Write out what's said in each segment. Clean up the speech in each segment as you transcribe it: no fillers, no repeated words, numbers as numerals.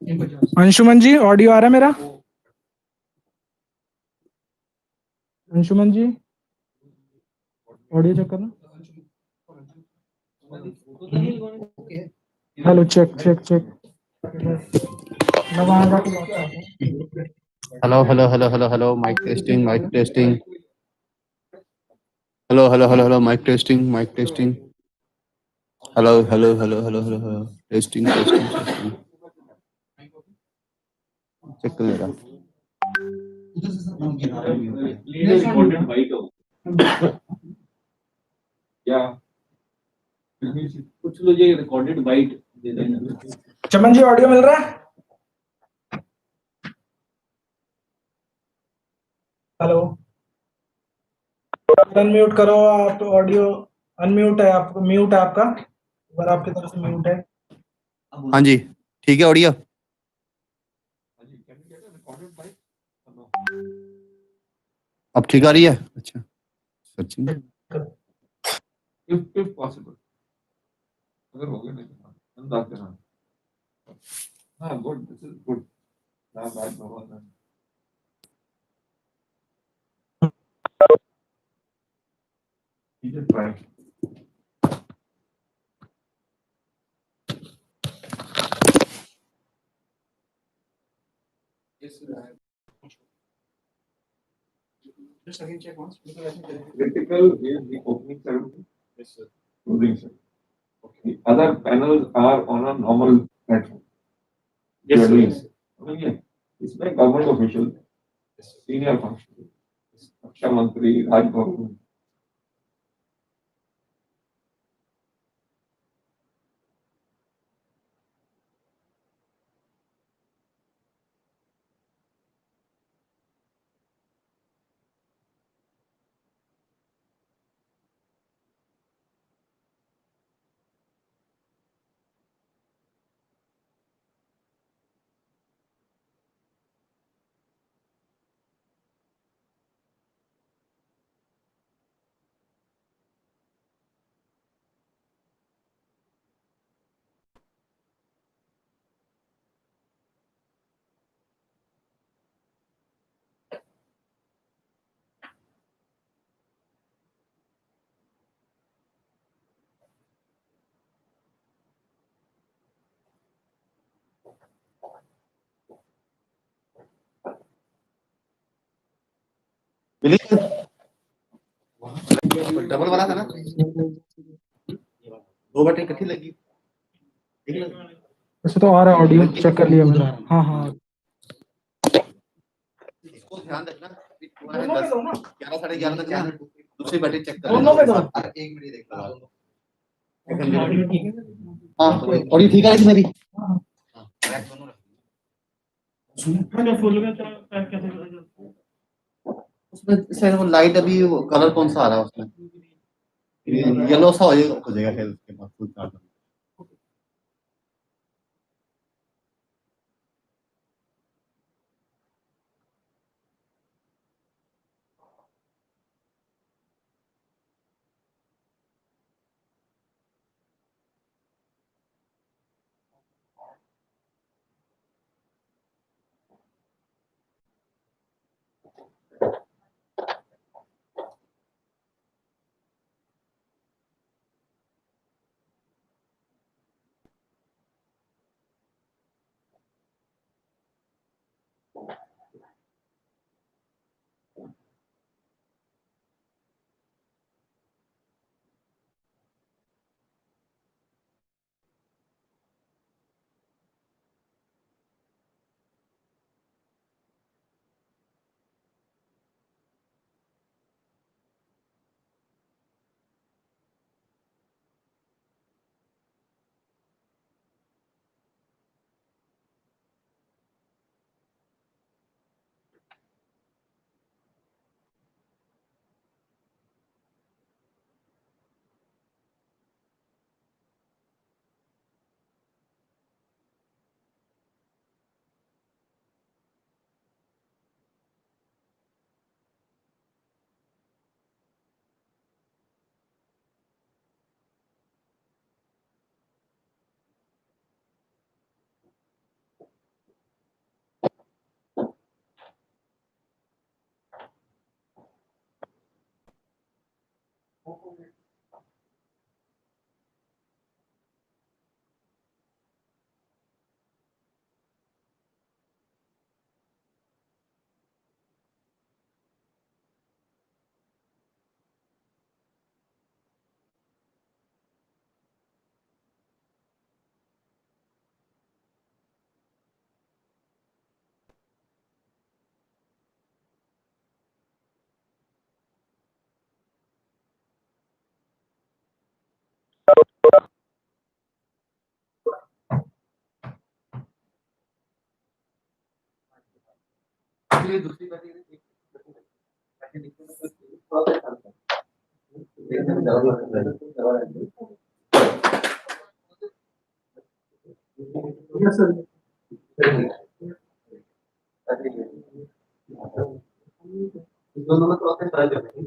Anshuman ji, audio आ रहा है मेरा? अंशुमन जी, ऑडियो चेक करना। Hello, check check check. मैं वहां जाके बात करता हूँ। Hello hello hello hello hello, mic testing mic testing. Hello hello hello hello, mic testing mic testing. Hello hello hello hello hello hello, testing testing testing. Check कर मेरा। कुछ लोग ये रिकॉर्डेड बाइट दे देना। चमन जी, ऑडियो मिल रहा है? हेलो, अनम्यूट करो आप। ऑडियो अनम्यूट है, आप म्यूट है आपका, अगर आपकी तरफ से म्यूट है। हाँ जी, ठीक है ऑडियो। अब ठीक आ रही है? अच्छा, सर्चिंग। if possible, अगर हो गया नहीं तो बात करना। हाँ, गुड, दिस इज गुड। ना बात बहुत है। ठीक है, try. Just again check once. Critical is the opening ceremony. Yes, sir. Closing ceremony. Okay. The other panels are on a normal platform. Yes, sir. Yes. Yeah. इसमें government official, senior functionary, रक्षा मंत्री, Raj Bhavan. Double वाला था ना, 2 button इकट्ठी लगी। वैसे तो आ रहा है ऑडियो, चेक कर लिया मैंने। हाँ हाँ, इसको ध्यान रखना, 11 साढ़े 11 तक ना दूसरी बैटरी चेक कर दोनों में दो। एक मिनट देख लो। हाँ, और ये ठीक है मेरी। उसमें शायद वो लाइट अभी कलर कौन सा आ रहा है उसमें, येलो सा हो जाएगा फिर उसके बाद फुल चार्ज। इसलिए दूसरी बात ये है कि लिखने में कोई प्रोसेस आता है देखने में दवा Yes, sir. दोनों में प्रोसेस आ जाए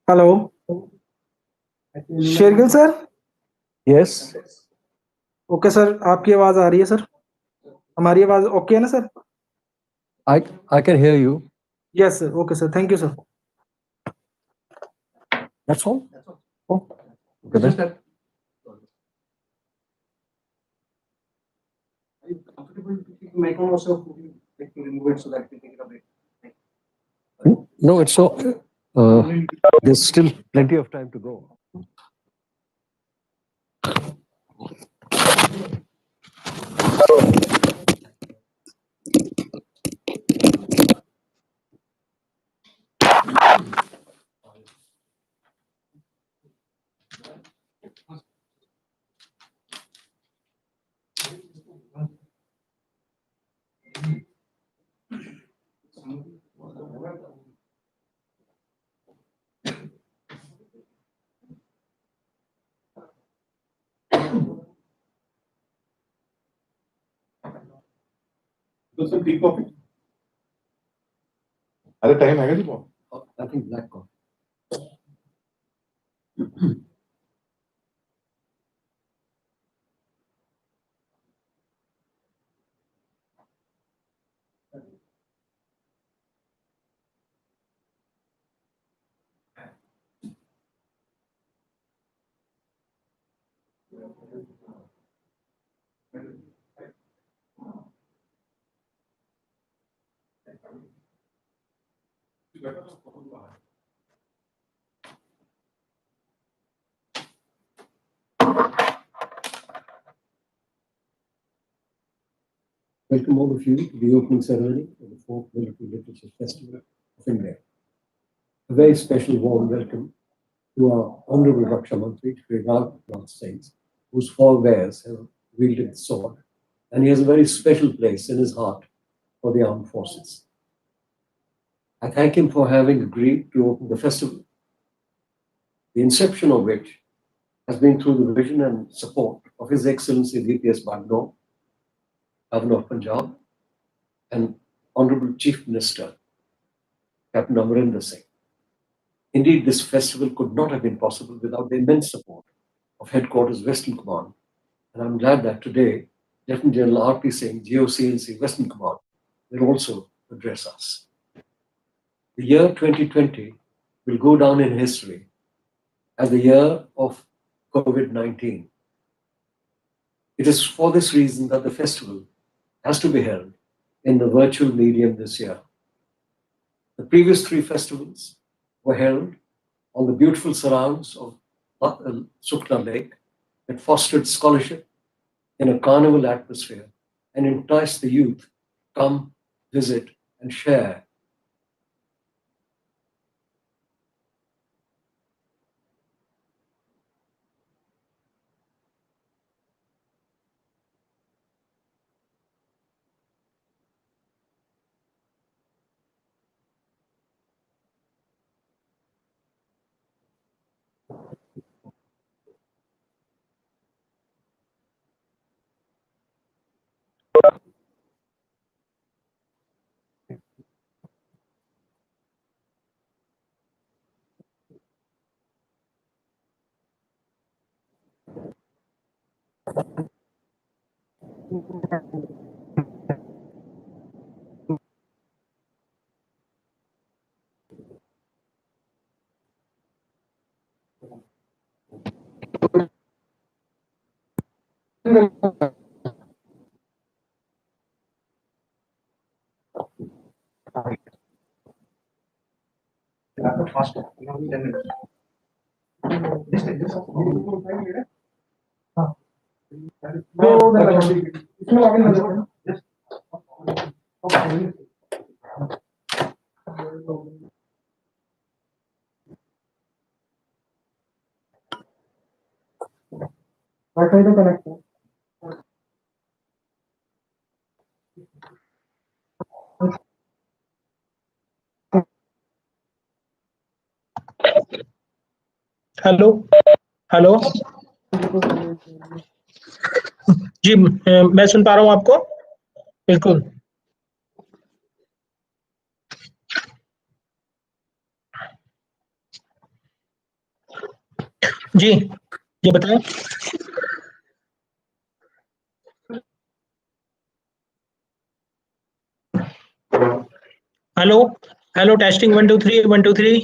hello, Shergill sir. Yes, okay sir, आपकी आवाज आ रही है सर। हमारी आवाज ओके है ना sir? I can hear you. Yes sir, okay sir, thank you sir. That's all. That's all. Oh, okay Just then. that. Are you comfortable to keep the microphone also? Like to remove it so that we take it a break. No, it's so. There's still plenty of time to go. तो sir tea coffee अरे time है जी बहुत I think black coffee. Welcome all of you to the opening ceremony of the 4th Military Literature Festival of India. A very special warm welcome to our Honorable Raksha Mantri, Shri Rajnath Singh, whose forebears have wielded the sword, and he has a very special place in his heart for the armed forces. I thank him for having agreed to open the festival, the inception of which has been through the vision and support of His Excellency DPS Bagno, Governor of Punjab, and Honorable Chief Minister, Captain Amarinder Singh. Indeed, this festival could not have been possible without the immense support of Headquarters Western Command, and I'm glad that today, Lieutenant General R.P. Singh, GOCNC Western Command, will also address us. The year 2020 will go down in history as the year of COVID-19. It is for this reason that the festival has to be held in the virtual medium this year. The previous 3 festivals were held on the beautiful surrounds of Sukna Lake that fostered scholarship in a carnival atmosphere and enticed the youth to come, visit, and share. Faster. You have 10 minutes. Just take this off. हाँ. इसमें आगे ना जाओ. Just. Okay. Wi-Fi to connect. Hello hello जी, मैं सुन पा रहा हूँ आपको बिल्कुल। जी जी बताएं। Hello hello, testing 1 2 3 1 2 3।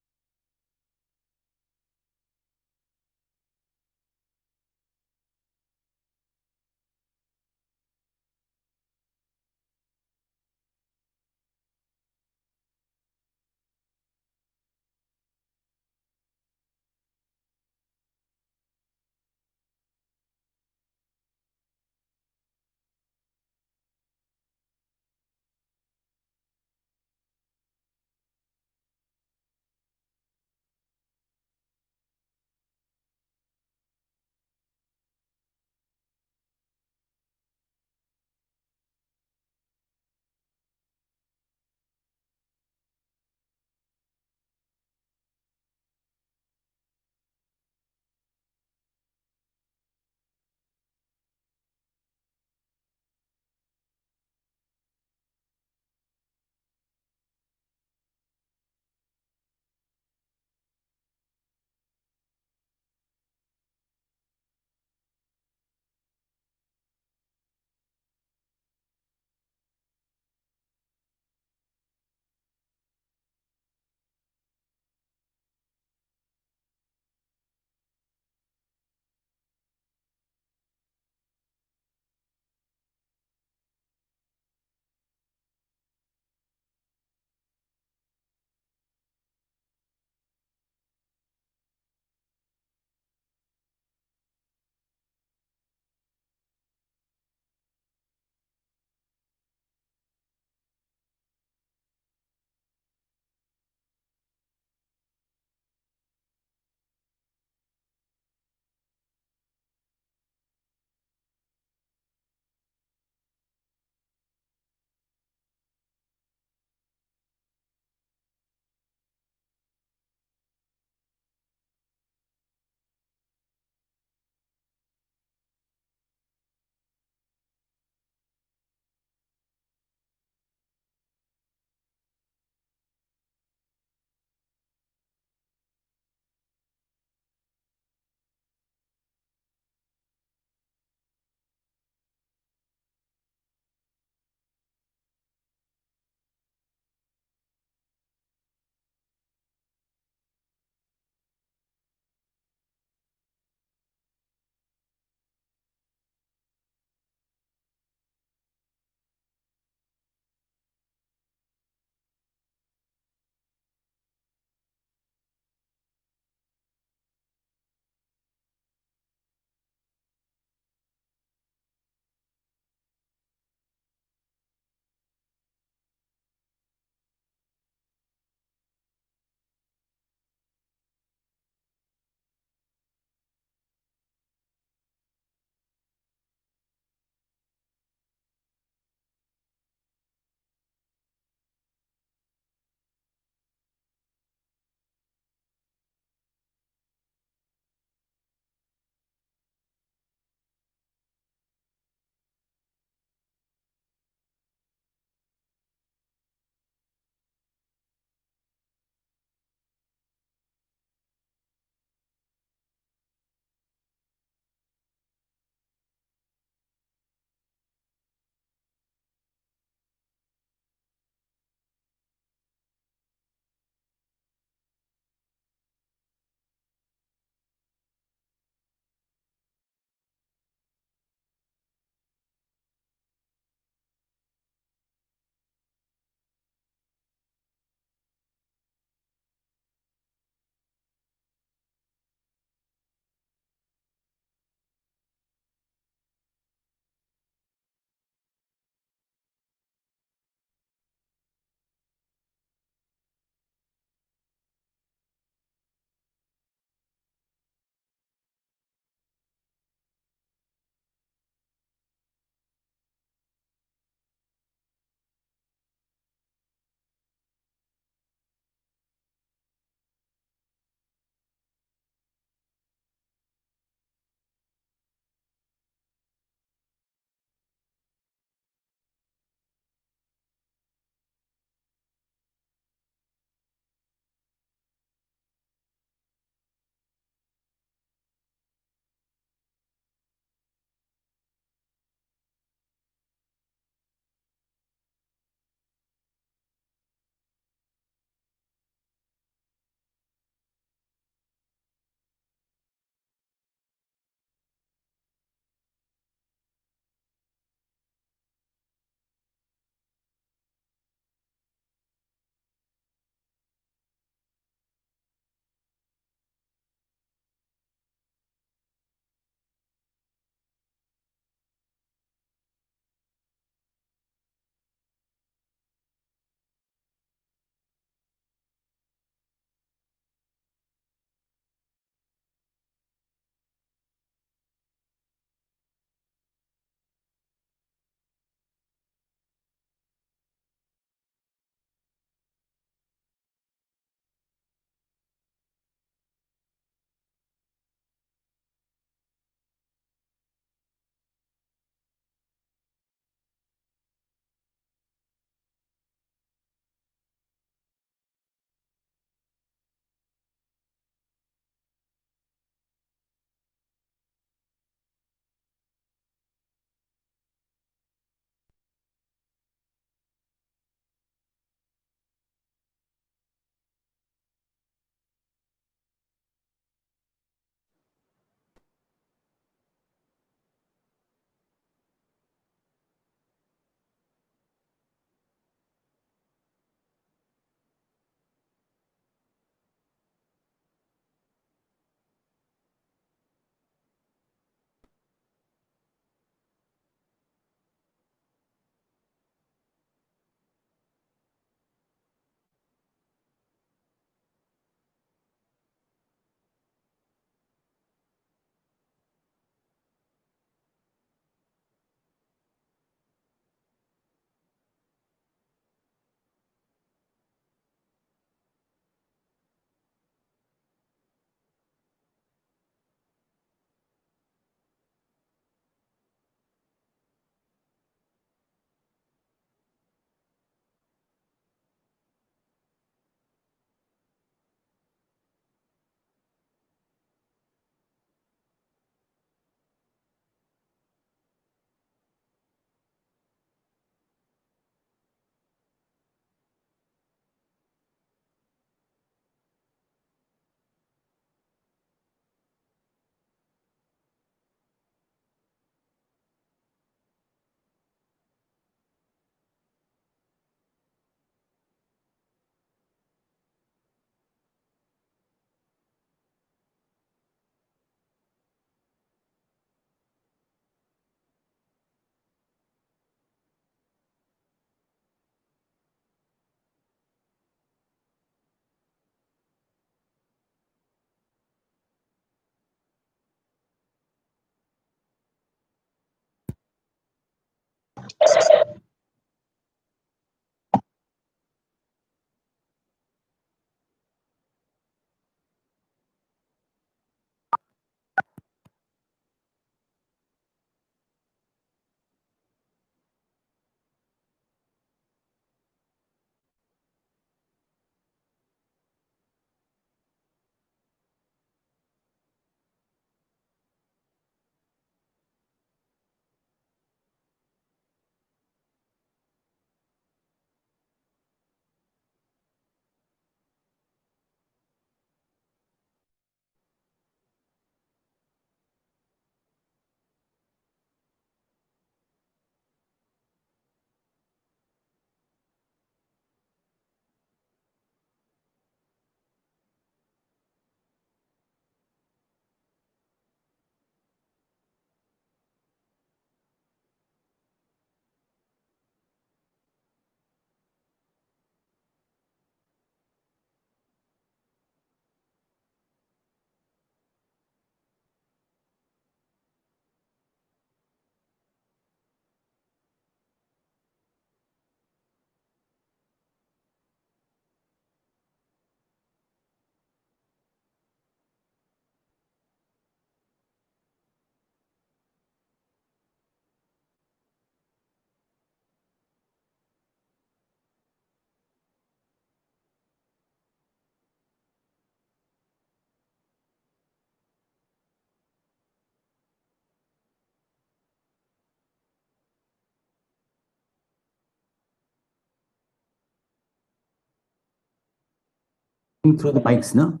through the mics, no?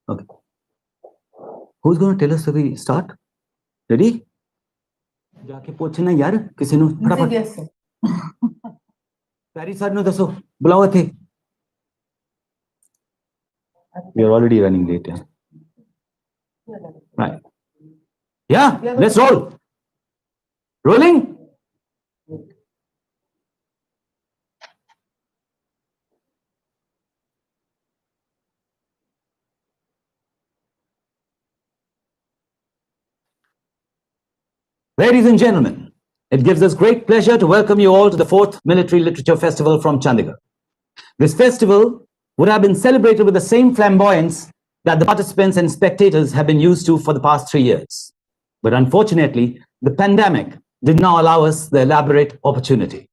Okay. Who's going to tell us so we start? Ready? जाके पूछे ना यार किसी ने फटाफट पैरी सर ने दसो बुलाओ थे we are already running late, yeah. Right. Yeah, let's roll. Rolling. Ladies and gentlemen, it gives us great pleasure to welcome you all to the 4th Military Literature Festival from Chandigarh. This festival would have been celebrated with the same flamboyance that the participants and spectators have been used to for the past 3 years. But unfortunately, the pandemic did not allow us the elaborate opportunity.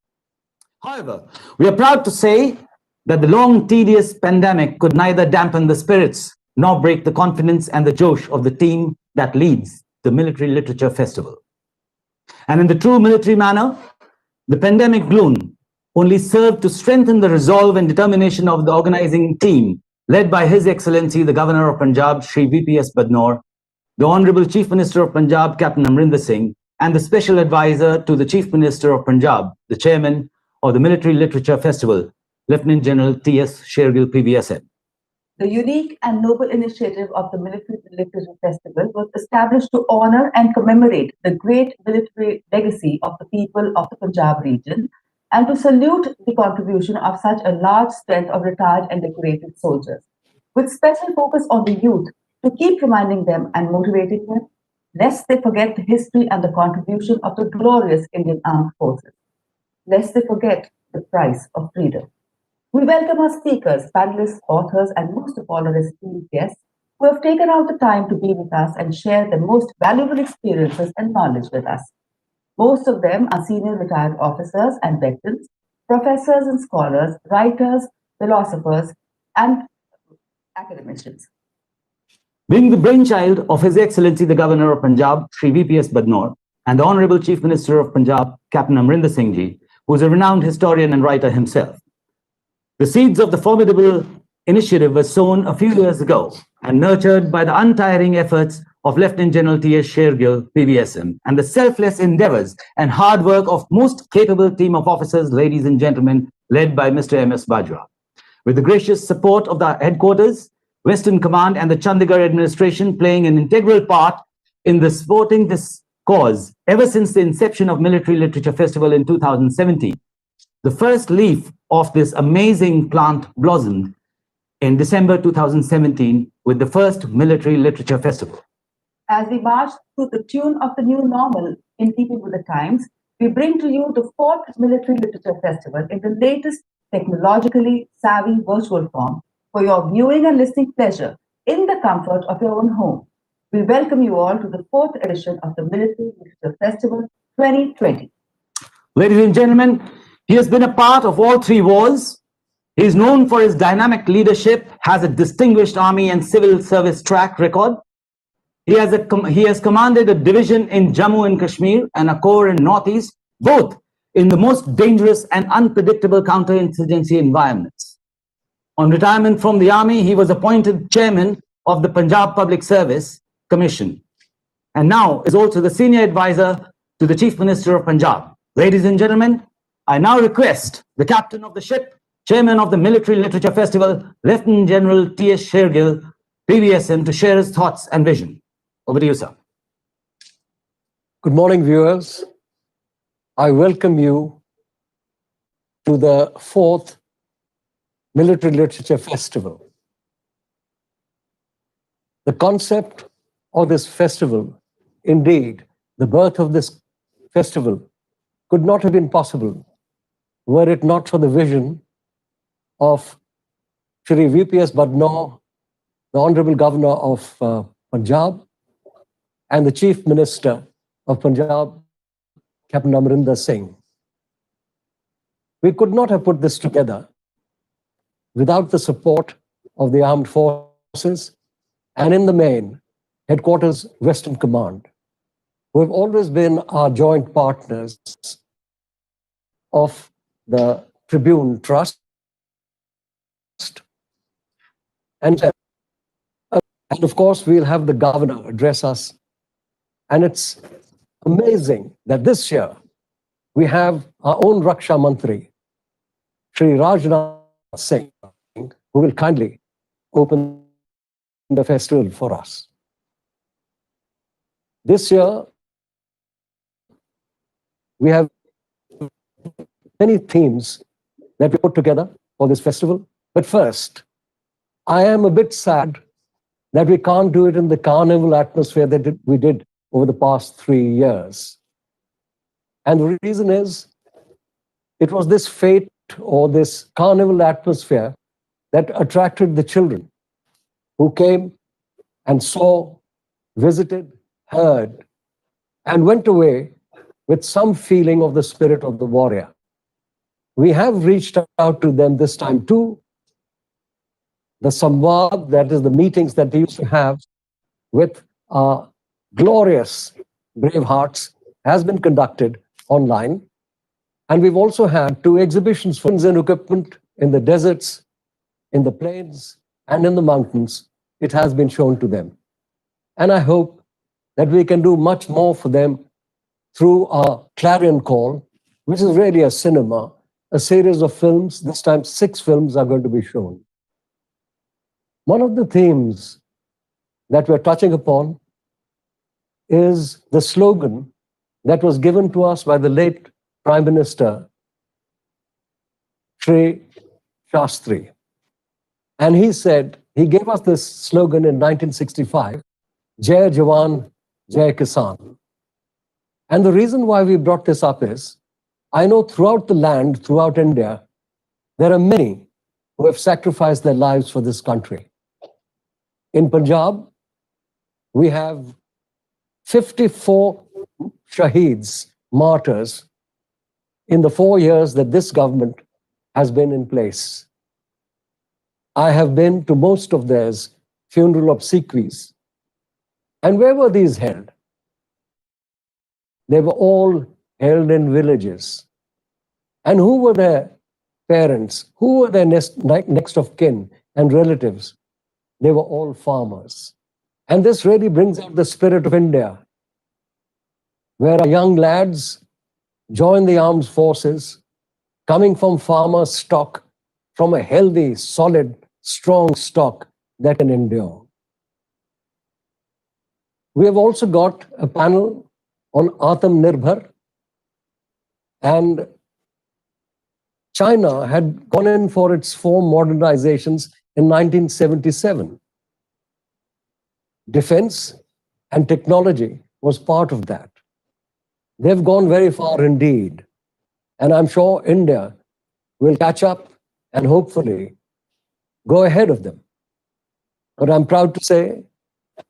However, we are proud to say that the long, tedious pandemic could neither dampen the spirits nor break the confidence and the josh of the team that leads the Military Literature Festival. And in the true military manner, the pandemic gloom only served to strengthen the resolve and determination of the organizing team led by His Excellency, the Governor of Punjab, Shri VPS Badnor, the Honorable Chief Minister of Punjab, Captain Amrinder Singh, and the Special Advisor to the Chief Minister of Punjab, the Chairman of the Military Literature Festival, Lieutenant General T.S. Shergill, PVSN. The unique and noble initiative of the Military Literature Festival was established to honor and commemorate the great military legacy of the people of the Punjab region and to salute the contribution of such a large strength of retired and decorated soldiers, with special focus on the youth to keep reminding them and motivating them, lest they forget the history and the contribution of the glorious Indian Armed Forces, lest they forget the price of freedom. We welcome our speakers, panelists, authors, and most of all our esteemed guests who have taken out the time to be with us and share their most valuable experiences and knowledge with us. Most of them are senior retired officers and veterans, professors and scholars, writers, philosophers, and academicians. Being the brainchild of His Excellency the Governor of Punjab, Shri VPS Badnor, and the Honorable Chief Minister of Punjab, Captain Amrinder Singh Ji, who is a renowned historian and writer himself. The seeds of the formidable initiative were sown a few years ago and nurtured by the untiring efforts of Lieutenant General T.S. Shergill, PVSM, and the selfless endeavors and hard work of most capable team of officers, ladies and gentlemen, led by Mr. M.S. Bajwa. With the gracious support of the headquarters, Western Command, and the Chandigarh administration playing an integral part in the supporting this cause ever since the inception of Military Literature Festival in 2017. The first leaf of this amazing plant blossomed in December 2017 with the first Military Literature Festival. As we march to the tune of the new normal in keeping with the times, we bring to you the 4th Military Literature Festival in the latest technologically savvy virtual form for your viewing and listening pleasure in the comfort of your own home. We welcome you all to the 4th edition of the Military Literature Festival 2020. Ladies and gentlemen, he has been a part of all 3 wars. He is known for his dynamic leadership, has a distinguished army and civil service track record. He has commanded a division in Jammu and Kashmir and a corps in Northeast, both in the most dangerous and unpredictable counterinsurgency environments. On retirement from the army, he was appointed chairman of the Punjab Public Service Commission and now is also the senior advisor to the Chief Minister of Punjab. Ladies and gentlemen, I now request the captain of the ship, chairman of the Military Literature Festival, Lieutenant General T.S. Shergill, PVSM, to share his thoughts and vision. Over to you, sir. Good morning, viewers. I welcome you to the 4th Military Literature Festival. The concept of this festival, indeed, the birth of this festival, could not have been possible were it not for the vision of Shri VPS Badnor, the Honorable Governor of Punjab, and the Chief Minister of Punjab, Captain Amrinder Singh. We could not have put this together without the support of the armed forces and, in the main, Headquarters Western Command, who have always been our joint partners of the Tribune Trust And of course, we'll have the governor address us. And it's amazing that this year we have our own Raksha Mantri, Sri Rajnath Singh, who will kindly open the festival for us. This year, we have many themes that we put together for this festival. But first, I am a bit sad that we can't do it in the carnival atmosphere that we did over the past 3 years. And the reason is, it was this fate or this carnival atmosphere that attracted the children who came and saw, visited, heard, and went away with some feeling of the spirit of the warrior. We have reached out to them this time too. The samvad, that is the meetings that they used to have with our glorious brave hearts, has been conducted online. And we've also had 2 exhibitions for and equipment in the deserts, in the plains, and in the mountains. It has been shown to them. And I hope that we can do much more for them through our Clarion Call, which is really a cinema, a series of films. This time 6 films are going to be shown. One of the themes that we're touching upon is the slogan that was given to us by the late Prime Minister, Sri Shastri. And he said, he gave us this slogan in 1965, Jai Jawan, Jai Kisan. And the reason why we brought this up is, I know throughout the land, throughout India, there are many who have sacrificed their lives for this country. In Punjab, we have 54 shaheeds, martyrs, in the 4 years that this government has been in place. I have been to most of theirs funeral obsequies. And where were these held? They were all held in villages. And who were their parents? Who were their next of kin and relatives? They were all farmers. And this really brings out the spirit of India, where our young lads join the armed forces, coming from farmer stock, from a healthy, solid, strong stock that can endure. We have also got a panel on Atam Nirbhar, and China had gone in for its 4 modernizations in 1977. Defense and technology was part of that. They've gone very far indeed. And I'm sure India will catch up and hopefully go ahead of them. But I'm proud to say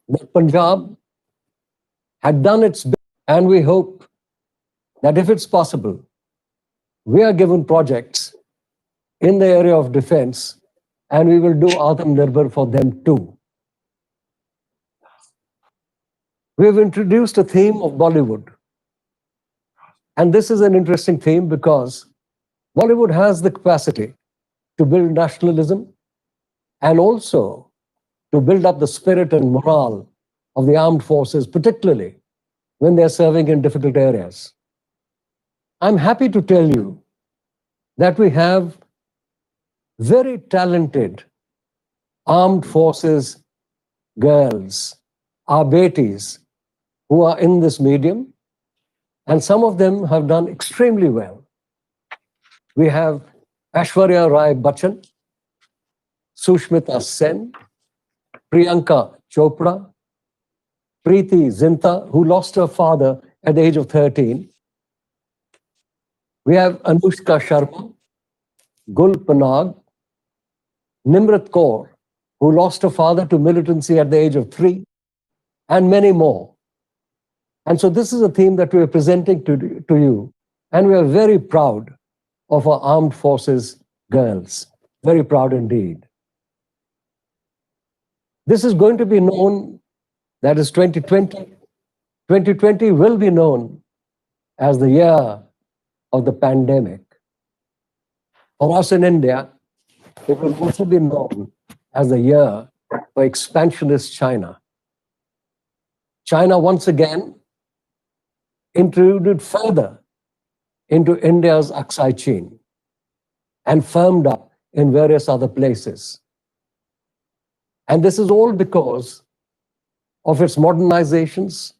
that Punjab had done its bit, and we hope that if it's possible, we are given projects in the area of defense, and we will do Atam Nirbhar for them too. We have introduced a theme of Bollywood. And this is an interesting theme because Bollywood has the capacity to build nationalism and also to build up the spirit and morale of the armed forces, particularly when they're serving in difficult areas. I'm happy to tell you that we have very talented armed forces girls, our betis, who are in this medium, and some of them have done extremely well. We have Aishwarya Rai Bachchan, Sushmita Sen, Priyanka Chopra, Preeti Zinta, who lost her father at the age of 13. We have Anushka Sharma, Gul Panag, Nimrat Kaur, who lost her father to militancy at the age of 3, and many more. And so this is a theme that we are presenting to you, and we are very proud of our armed forces girls. Very proud indeed. This is going to be known, that is 2020. 2020 will be known as the year of the pandemic. For us in India, it will also be known as a year for expansionist China. China once again intruded further into India's Aksai chain and firmed up in various other places. And this is all because of its modernizations,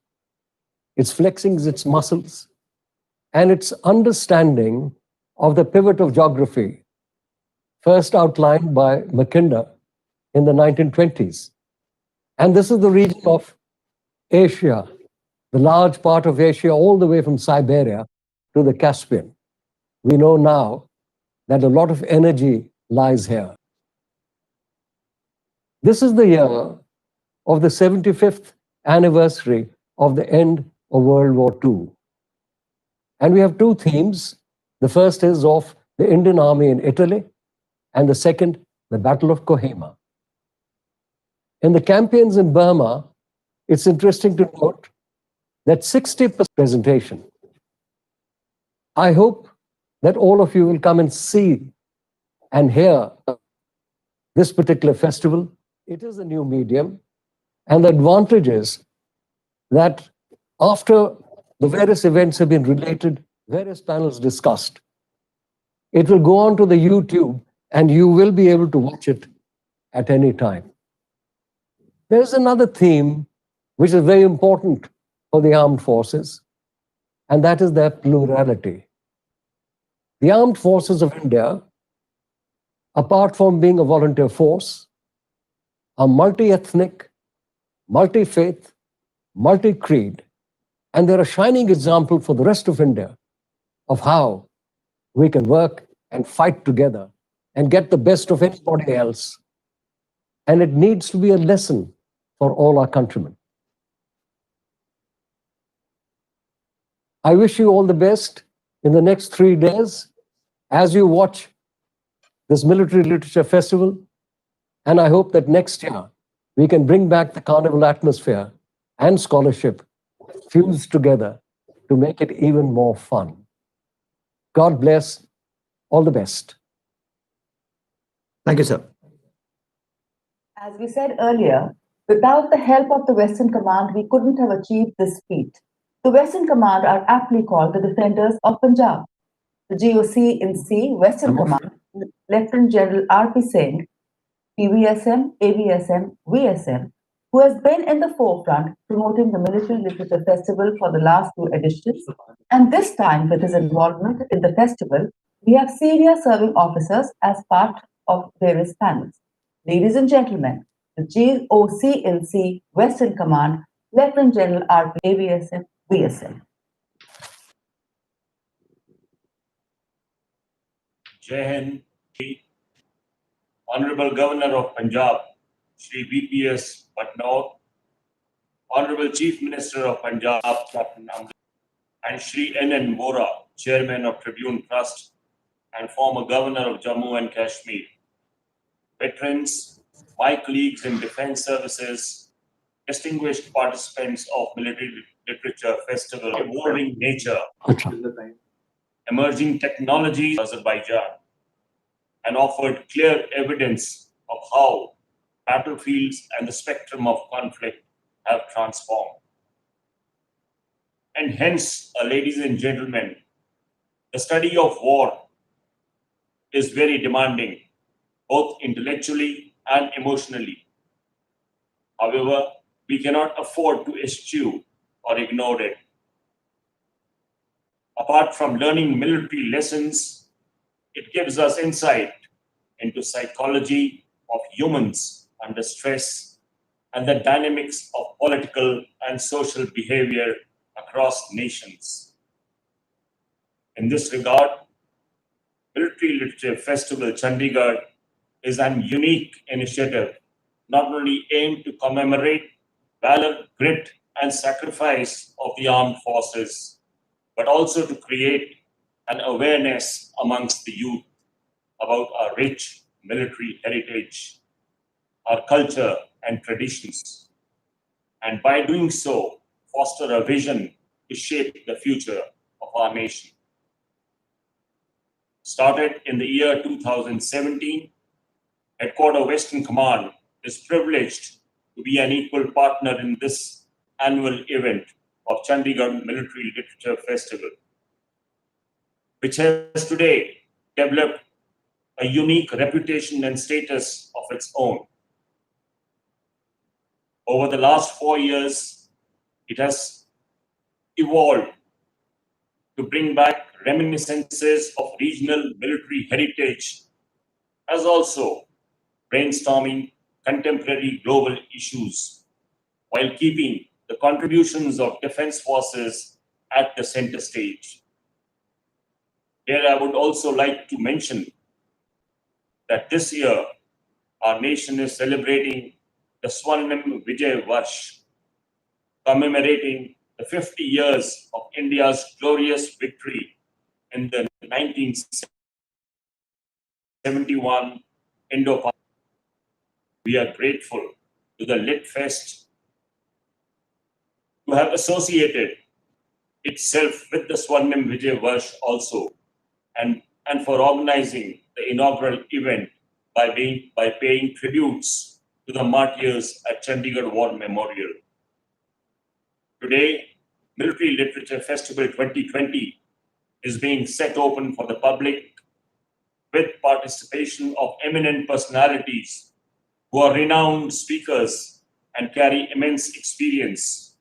its flexing its muscles, and its understanding of the pivot of geography, first outlined by Mackinder in the 1920s. And this is the region of Asia, the large part of Asia, all the way from Siberia to the Caspian. We know now that a lot of energy lies here. This is the year of the 75th anniversary of the end of World War II. And we have two themes. The first is of the Indian Army in Italy, and the second, the Battle of Kohima. In the campaigns in Burma, it's interesting to note that 60% presentation. I hope that all of you will come and see and hear this particular festival. It is a new medium, and the advantage is that after the various events have been related, various panels discussed, it will go on to the YouTube and you will be able to watch it at any time. There's another theme which is very important for the armed forces, and that is their plurality. The armed forces of India, apart from being a volunteer force, are multi-ethnic, multi-faith, multi-creed, and they're a shining example for the rest of India of how we can work and fight together and get the best of anybody else. And it needs to be a lesson for all our countrymen. I wish you all the best in the next 3 days as you watch this Military Literature Festival. And I hope that next year we can bring back the carnival atmosphere and scholarship fused together to make it even more fun. God bless. All the best. Thank you, sir. As we said earlier, without the help of the Western Command, we couldn't have achieved this feat. The Western Command are aptly called the defenders of Punjab. The GOC in C, Western Command, Lieutenant General R.P. Singh, PVSM, AVSM, VSM, who has been in the forefront promoting the Military Literature Festival for the last 2 editions. And this time, with his involvement in the festival, we have senior serving officers as part of various panels. Ladies and gentlemen, the GOC in C, Western Command, Lieutenant General R.P. AVSM, VSM. Jai Hind, Honorable Governor of Punjab, Shri VPS Patnaik, Honorable Chief Minister of Punjab, Captain Amrit, and Shri N.N. Vora, Chairman of Tribune Trust and former Governor of Jammu and Kashmir, veterans, my colleagues in defense services, distinguished participants of Military Literature Festival, evolving nature, emerging technologies, Azerbaijan, and offered clear evidence of how battlefields and the spectrum of conflict have transformed. And hence, ladies and gentlemen, the study of war is very demanding, both intellectually and emotionally. However, we cannot afford to eschew or ignore it. Apart from learning military lessons, it gives us insight into psychology of humans under stress and the dynamics of political and social behavior across nations. In this regard, Military Literature Festival Chandigarh is an unique initiative, not only aimed to commemorate valor, grit, and sacrifice of the armed forces, but also to create an awareness amongst the youth about our rich military heritage, our culture and traditions, and by doing so, foster a vision to shape the future of our nation. Started in the year 2017, Headquarter Western Command is privileged to be an equal partner in this annual event of Chandigarh Military Literature Festival, which has today developed a unique reputation and status of its own. Over the last 4 years, it has evolved to bring back reminiscences of regional military heritage, as also brainstorming contemporary global issues, while keeping the contributions of defense forces at the center stage. Here I would also like to mention that this year our nation is celebrating the Swarnim Vijay Varsh, commemorating the 50 years of India's glorious victory in the 1971 Indo-Pak. We are grateful to the LitFest to have associated itself with the Swarnim Vijay Varsh also, and for organizing the inaugural event by paying tributes to the martyrs at Chandigarh War Memorial. Today, Military Literature Festival 2020 is being set open for the public with participation of eminent personalities who are renowned speakers and carry immense experience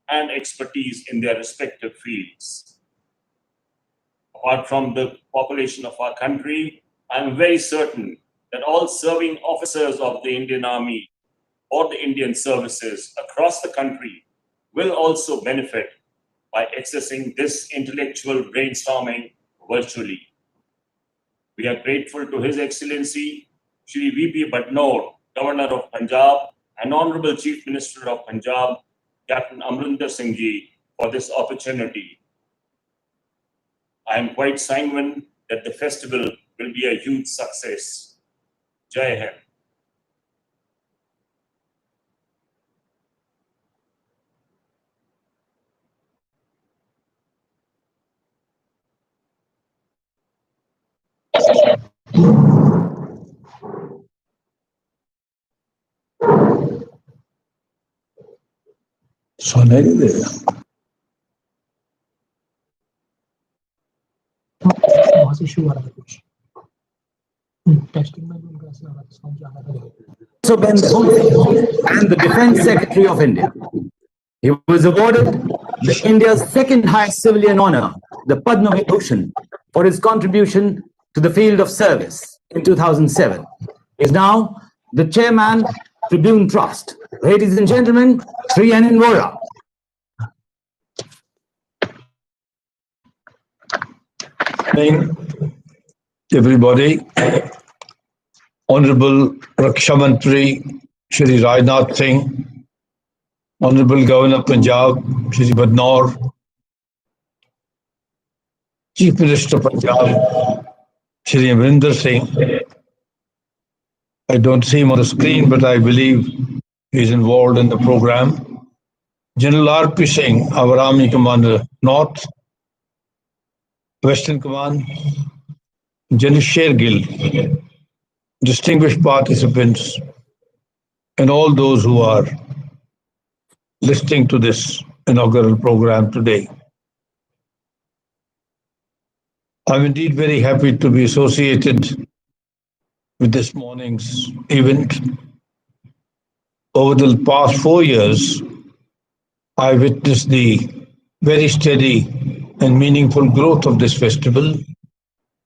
and expertise in their respective fields. Apart from the population of our country, I am very certain that all serving officers of the Indian Army or the Indian services across the country will also benefit by accessing this intellectual brainstorming virtually. We are grateful to His Excellency Shri V.P. Badnor, Governor of Punjab, and Honorable Chief Minister of Punjab, Captain Amrinder Singh Ji, for this opportunity. I am quite sanguine that the festival will be a huge success. Jai Hind. सुनाई नहीं देगा वहां से issue आ रहा था कुछ testing में भी उनका ऐसा आ रहा था साउंड जा रहा था So Ben Dhoni and the Defence Secretary of India. He was awarded India's second highest civilian honor, the Padma Vibhushan, for his contribution to the field of service in 2007. He is now the chairman, Tribune Trust. Ladies and gentlemen, Sri Anin Vora. Everybody, Honorable Raksha Mantri Shri Rajnath Singh, Honorable Governor of Punjab Shri Badnor, Chief Minister of Punjab Shri Amrinder Singh. I don't see him on the screen, but I believe he is involved in the program. General R.P. Singh, our Army Commander North, Western Command, General Shergill, distinguished participants, and all those who are listening to this inaugural program today. I'm indeed very happy to be associated with this morning's event. Over the past 4 years, I witnessed the very steady and meaningful growth of this festival,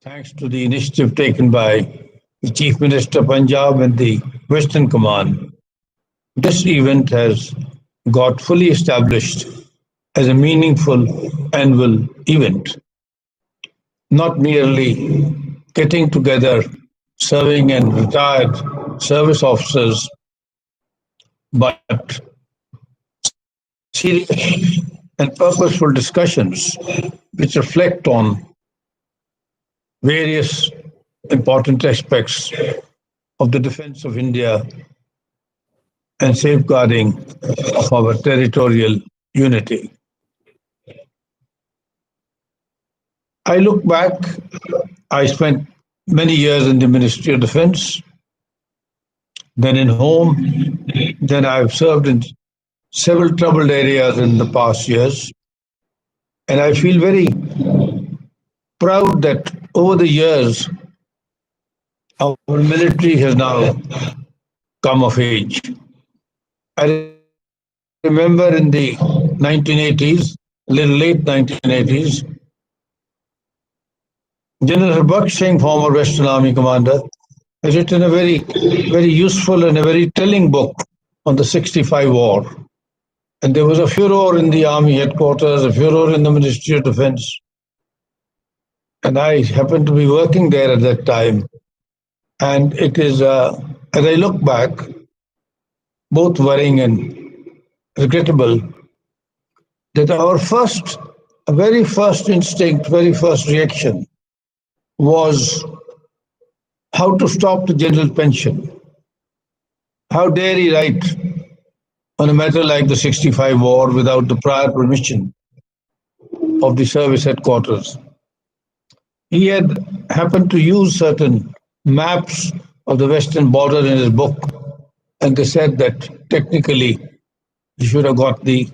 thanks to the initiative taken by the Chief Minister of Punjab and the Western Command. This event has got fully established as a meaningful annual event, not merely getting together serving and retired service officers, but serious and purposeful discussions which reflect on various important aspects of the defense of India and safeguarding of our territorial unity. I look back, I spent many years in the Ministry of Defense, then in home, then I've served in several troubled areas in the past years. And I feel very proud that over the years, our military has now come of age. I remember in the 1980s, a little late 1980s, General Harbaksh Singh, former Western Army commander, has written a very useful and a very telling book on the 65 war. And there was a furor in the army headquarters, a furor in the Ministry of Defense. And I happened to be working there at that time. And it is, as I look back, both worrying and regrettable, that our very first instinct, very first reaction was how to stop the general pension. How dare he write on a matter like the 65 war without the prior permission of the service headquarters? He had happened to use certain maps of the western border in his book, and they said that technically he should have got the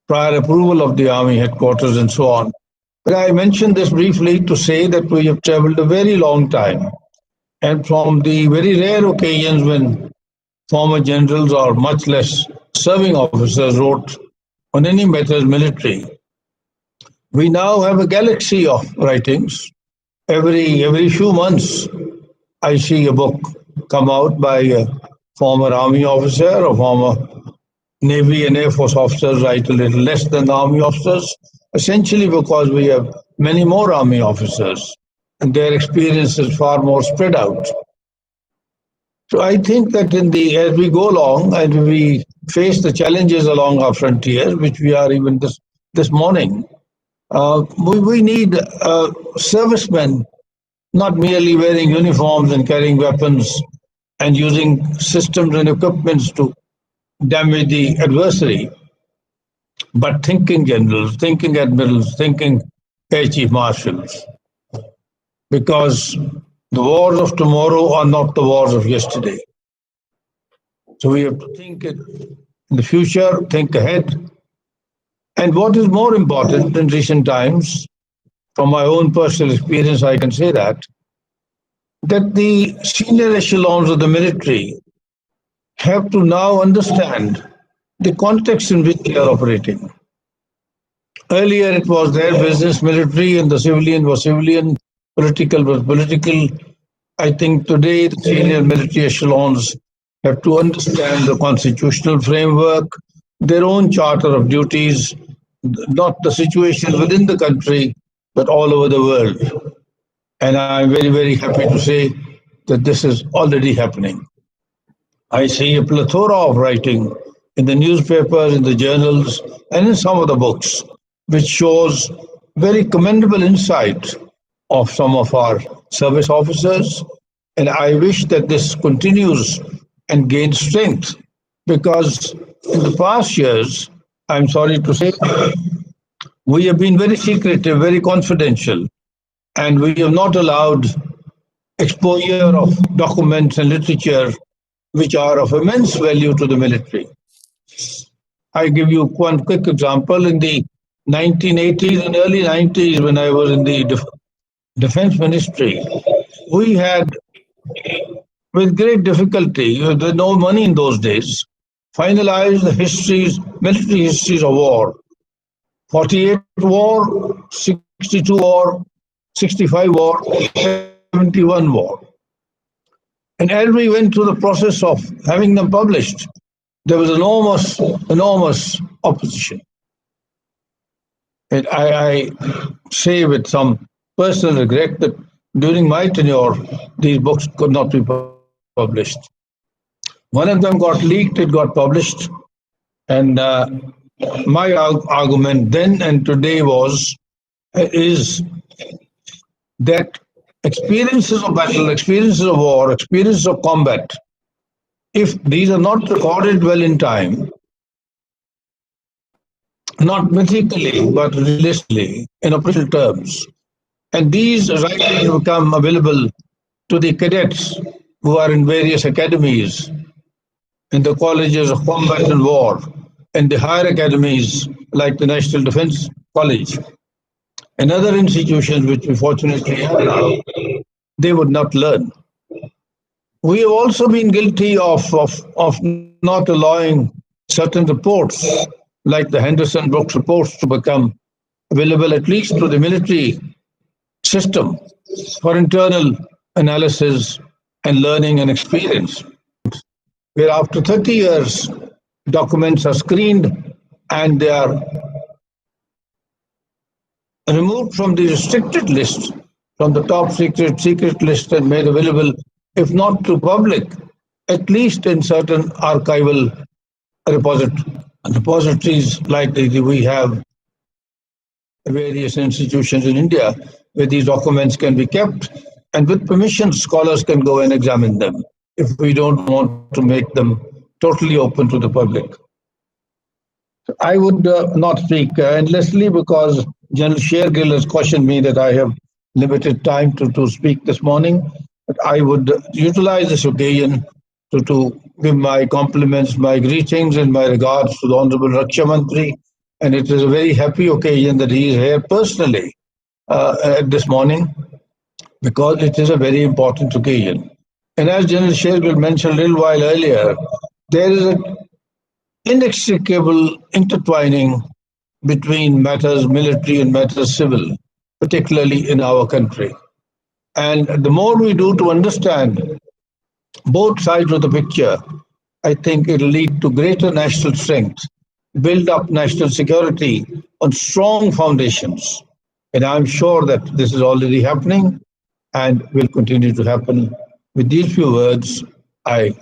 prior approval of the army headquarters and so on. But I mentioned this briefly to say that we have traveled a very long time. And from the very rare occasions when former generals or much less serving officers wrote on any matters military, we now have a galaxy of writings. Every few months, I see a book come out by a former army officer or former Navy and Air Force officers write a little less than the army officers, essentially because we have many more army officers and their experience is far more spread out. So I think that as we go along and we face the challenges along our frontiers, which we are even this morning, we need servicemen not merely wearing uniforms and carrying weapons and using systems and equipments to damage the adversary, but thinking generals, thinking admirals, thinking air chief marshals. Because the wars of tomorrow are not the wars of yesterday. So we have to think in the future, think ahead. And what is more important in recent times, from my own personal experience, I can say that the senior echelons of the military have to now understand the context in which they are operating. Earlier, it was their business, military, and the civilian was civilian, political was political. I think today the senior military echelons have to understand the constitutional framework, their own charter of duties, not the situation within the country, but all over the world. And I'm very happy to say that this is already happening. I see a plethora of writing in the newspapers, in the journals, and in some of the books, which shows very commendable insight of some of our service officers. And I wish that this continues and gains strength, because in the past years, I'm sorry to say, we have been very secretive, very confidential, and we have not allowed exposure of documents and literature which are of immense value to the military. I give you one quick example. In the 1980s and early 90s, when I was in the Defense Ministry, we had, with great difficulty, there was no money in those days, finalized the military histories of war. 48 war, 62 war, 65 war, 71 war. And as we went through the process of having them published, there was enormous opposition. And I say with some personal regret that during my tenure, these books could not be published. One of them got leaked, it got published. And my argument then and today is that experiences of battle, experiences of war, experiences of combat, if these are not recorded well in time, not mythically, but realistically, in official terms, and these writings become available to the cadets who are in various academies, in the colleges of combat and war, and the higher academies like the National Defence College and other institutions which we fortunately have now, they would not learn. We have also been guilty of not allowing certain reports, like the Henderson Brooks reports, to become available at least to the military system for internal analysis and learning and experience. Where after 30 years, documents are screened and they are removed from the restricted list, from the top secret list, and made available, if not to public, at least in certain archival repositories like we have various institutions in India where these documents can be kept, and with permission, scholars can go and examine them if we don't want to make them totally open to the public. I would not speak endlessly because General Shergill has cautioned me that I have limited time to speak this morning. But I would utilize this occasion to give my compliments, my greetings, and my regards to the Honorable Raksha Mantri. And it is a very happy occasion that he is here personally this morning because it is a very important occasion. And as General Shergill mentioned a little while earlier, there is an inextricable intertwining between matters military and matters civil, particularly in our country. And the more we do to understand both sides of the picture, I think it will lead to greater national strength, build up national security on strong foundations. And I'm sure that this is already happening and will continue to happen. With these few words, I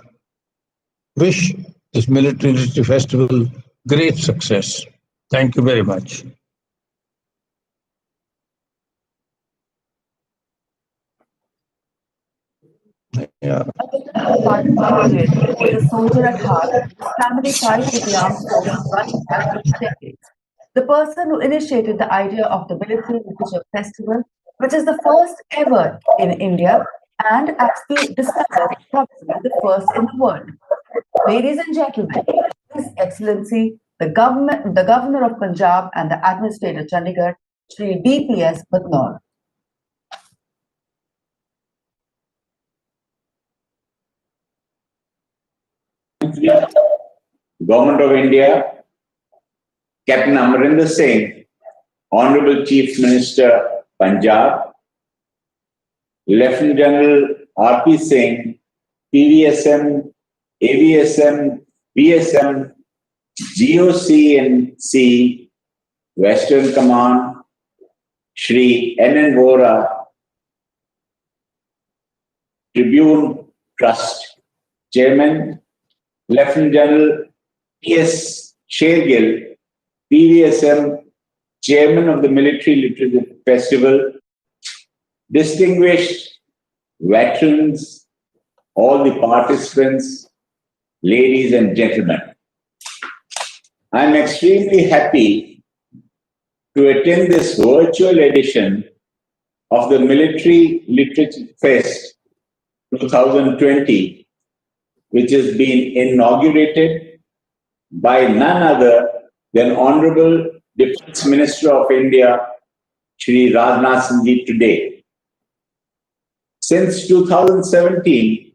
wish this Military Literature Festival great success. Thank you very much. Yeah. Was a soldier at heart. His family ties with the armed forces running back for decades. The person who initiated the idea of the Military Literature Festival, which is the first ever in India, and as we discovered, probably the first in the world. Ladies and gentlemen, His Excellency, the Governor of Punjab and the Administrator Chandigarh, Shri DPS Batnor. Government of India, Captain Amarinder Singh, Honorable Chief Minister, Punjab, Lieutenant General R.P. Singh, PVSM, AVSM, VSM, GOC&C, Western Command, Shri N.N. Vora, Tribune Trust Chairman, Lieutenant General P.S. Shergill, PVSM, Chairman of the Military Literature Festival, distinguished veterans, all the participants, ladies and gentlemen. I am extremely happy to attend this virtual edition of the Military Literature Fest 2020, which has been inaugurated by none other than Honorable Defence Minister of India, Shri Rajnath Singh ji today. Since 2017,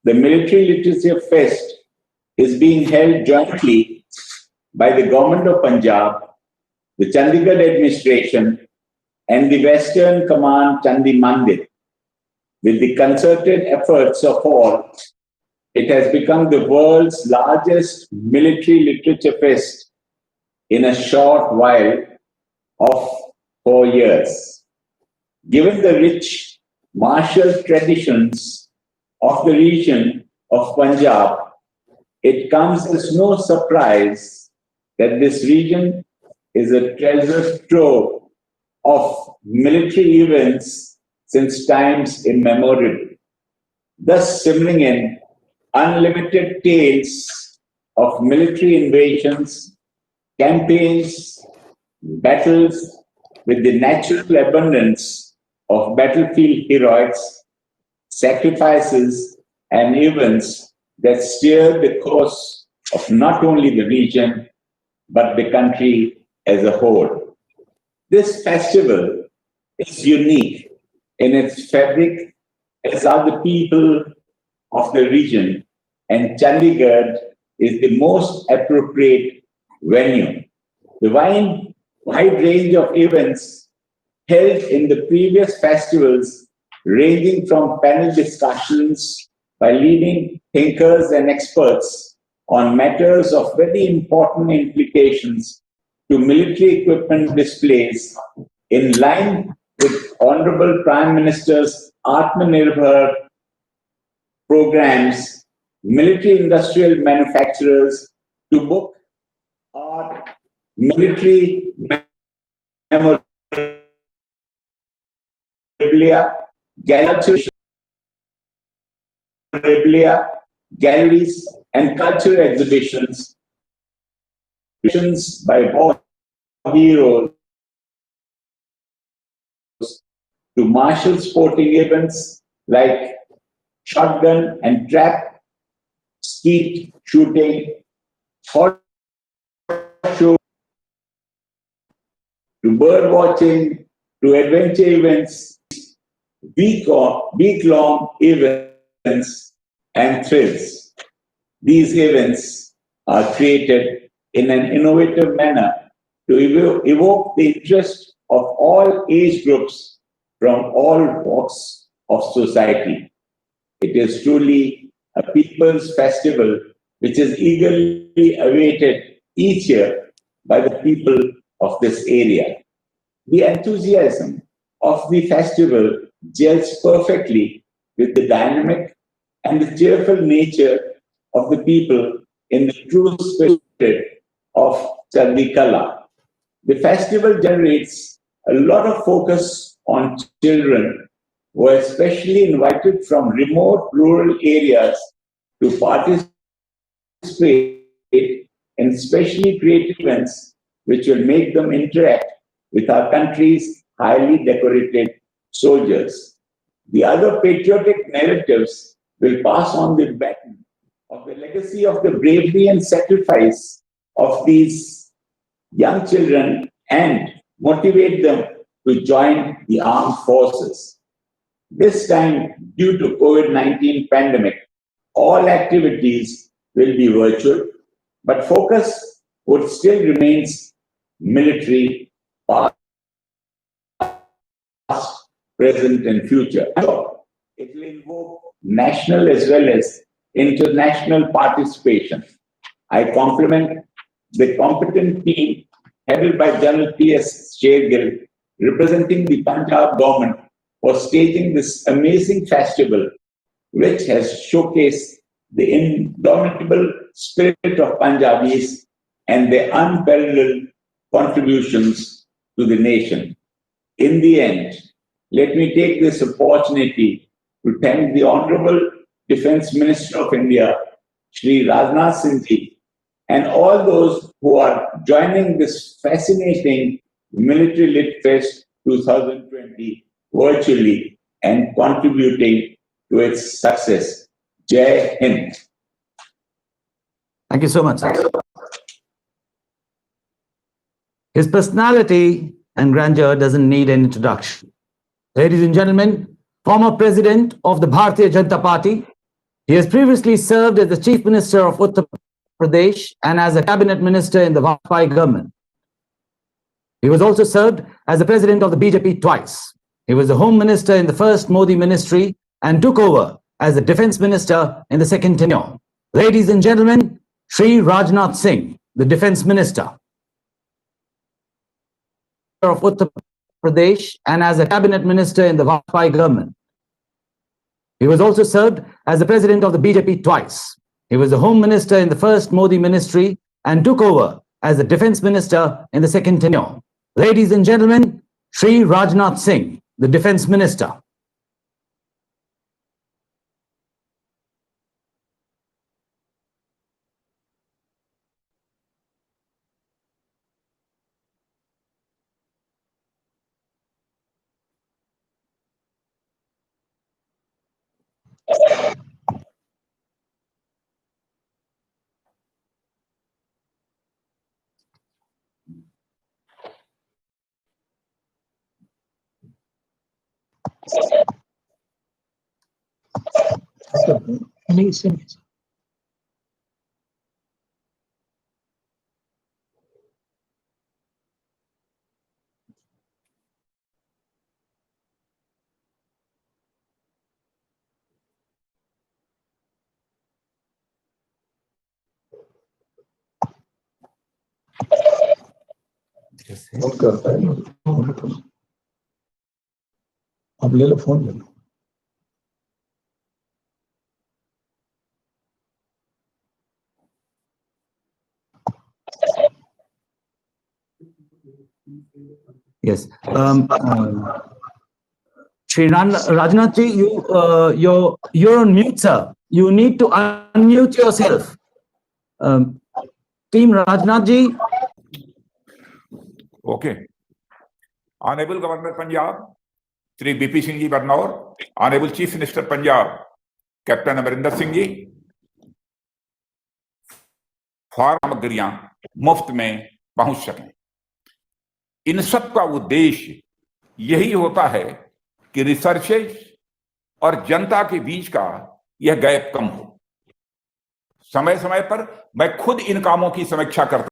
the Military Literature Fest is being held jointly by the Government of Punjab, the Chandigarh administration, and the Western Command Chandi Mandir. With the concerted efforts of all, it has become the world's largest military literature fest in a short while of 4 years. Given the rich martial traditions of the region of Punjab, it comes as no surprise that this region is a treasure trove of military events since times immemorial, thus simmering in unlimited tales of military invasions, campaigns, battles with the natural abundance of battlefield heroics, sacrifices, and events that steer the course of not only the region, but the country as a whole. This festival is unique in its fabric, as are the people of the region, and Chandigarh is the most appropriate venue. The wide range of events held in the previous festivals, ranging from panel discussions by leading thinkers and experts on matters of very important implications to military equipment displays, in line with Honorable Prime Minister's Atmanirbhar programs, military industrial manufacturers to book our military memorabilia, galleries, and cultural exhibitions by war heroes to martial sporting events like shotgun and trap, skeet shooting, horse show, to bird watching, to adventure events, week-long events, and thrills. These events are created in an innovative manner to evoke the interest of all age groups from all walks of society. It is truly a people's festival which is eagerly awaited each year by the people of this area. The enthusiasm of the festival gels perfectly with the dynamic and the cheerful nature of the people in the true spirit of Chandikala. The festival generates a lot of focus on children who are especially invited from remote rural areas to participate in specially creative events which will make them interact with our country's highly decorated soldiers. The other patriotic narratives will pass on the baton of the legacy of the bravery and sacrifice of these young children and motivate them to join the armed forces. This time, due to COVID-19 pandemic, all activities will be virtual, but focus would still remains military, past, present, and future. It will invoke national as well as international participation. I compliment the competent team headed by General P.S. Shergill, representing the Punjab government, for staging this amazing festival, which has showcased the indomitable spirit of Punjabis and their unparalleled contributions to the nation. In the end, let me take this opportunity to thank the Honorable Defence Minister of India, Shri Rajnath Singh Ji, and all those who are joining this fascinating Military Lit Fest 2020 virtually and contributing to its success. Jai Hind. Thank you so much, sir. His personality and grandeur doesn't need an introduction. Ladies and gentlemen, former president of the Bharatiya Janata Party, he has previously served as the Chief Minister of Uttar Pradesh and as a cabinet minister in the Vajpayee government. He was also served as the president of the BJP twice. He was the Home Minister in the first Modi ministry and took over as the Defence Minister in the second tenure. Ladies and gentlemen, Shri Rajnath Singh, the Defence Minister of Uttar Pradesh and as a cabinet minister in the Vajpayee government. He was also served as the president of the BJP twice. He was the Home Minister in the first Modi ministry and took over as the Defence Minister in the second tenure. Ladies and gentlemen, Shri Rajnath Singh, the Defence Minister. नहीं इससे नहीं sir. Phone करता है ना, आप ले लो, phone ले लो। Yes. Shri Rajnath ji, you're on mute, sir. You need to unmute yourself. Team Rajnath ji. Okay. Honorable Governor Punjab, Shri BP Singh ji Barnaur, Honorable Chief Minister Punjab, Captain Amarinder Singh ji, सामग्रियां मुफ्त में पहुंच सकें। इन सब का उद्देश्य यही होता है कि रिसर्चेज और जनता के बीच का यह गैप कम हो। समय समय पर मैं खुद इन कामों की समीक्षा करता